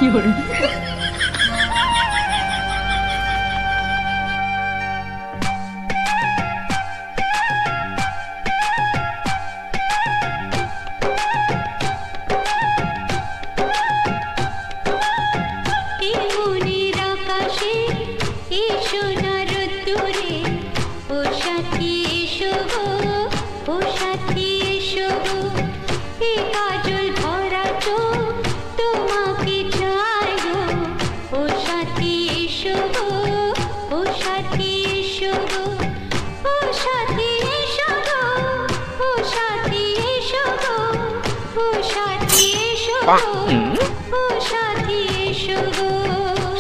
有人。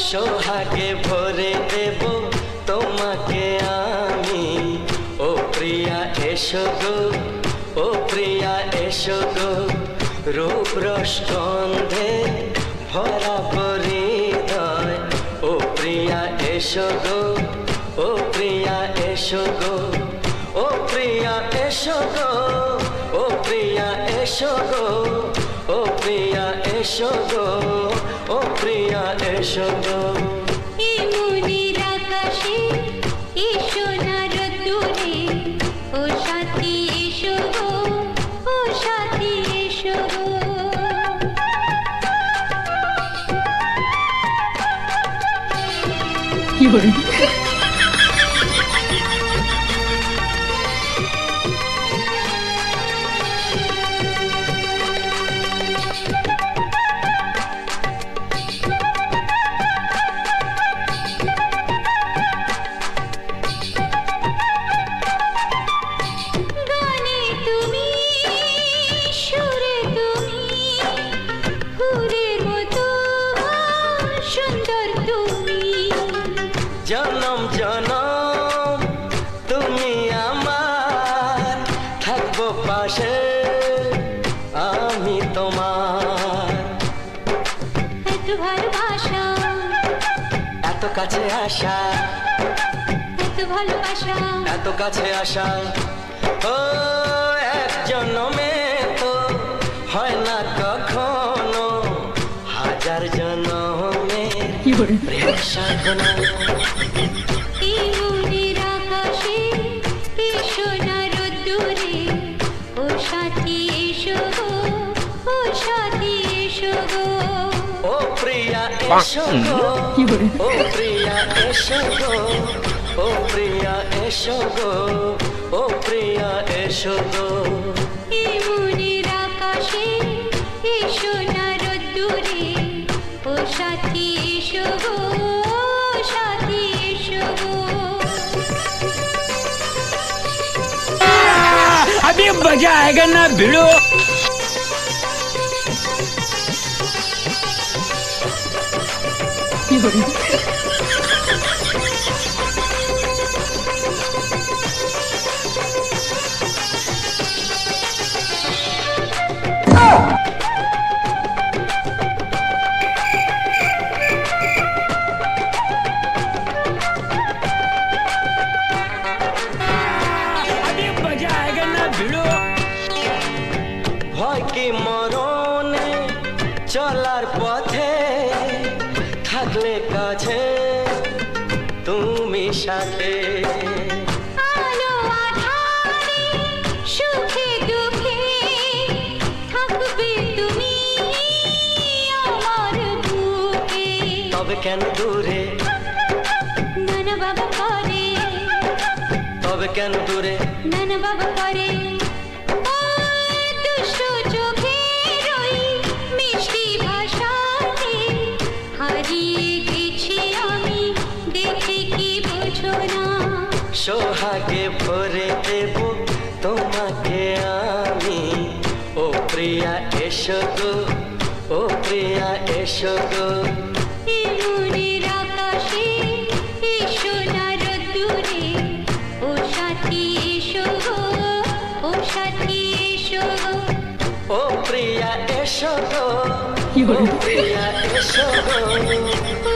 সোহাগে ভরে দেব তোমাকে আমি ও প্রিয়া এসো গো ও প্রিয়া এসো গো রূপ রসগন্ধে ভরা হৃদয় ও প্রিয়া এসো গো ও প্রিয়া এসো গো ও প্রিয়া এসো গো ও প্রিয়া এসো গো ও প্রিয়া এসো গো ও প্রিয়া এসো গো মনির আকাশে এসো না রোদ্দুরে ও সাথী এসো গো ও সাথী এসো গো有人。জনম জনম তুমি আমার থাকবো পাশে আমি তোমার এত ভালোবাসা এত কাছে আসা এত ভালোবাসা এত কাছে আসা ও এক জন্মে তো হয় না কখনো হাজার জন্মে প্রেম সাধনা মনির আকাশে এসো না রোদ্দুরে ও সাথী এসো গো ও সাথী এসো গো ও প্রিয়া এসো গো ও প্রিয়া এসো গো ও প্রিয়া এসো গো ও প্রিয়া এসো গো মনির আকাশে এসো না রোদ্দুরে ও সাথী এসো গো সাথী এসো গো अभी मजा आएगा ना भिड़ो। अभी मजा आएगा ना भिड़ो। ভয় কি মরণে চলার পথে থাকলে কাছে তুমি সাথে আলো আঁধারে সুখে দুঃখে থাকবে তুমি আমার বুকে তবে কেন দূরে নানা বাবা করে তবে কেন দূরে নানা বাবা করে দুষ্ট চোখের ওই মিষ্টি ভাষাতে হারিয়ে গেছি আমি দেখে কি বোঝো না সোহাগে ভরে দেব তোমাকে আমি ও প্রিয়া এসো গো ও প্রিয়া এসো গো মনির আকাশে এসো না রোদ্দুরে ও সাথী এসো গো ও সাথী এসো গো ও প্রিয়া এসো গো কি বলে? ও প্রিয়া এসো গো ও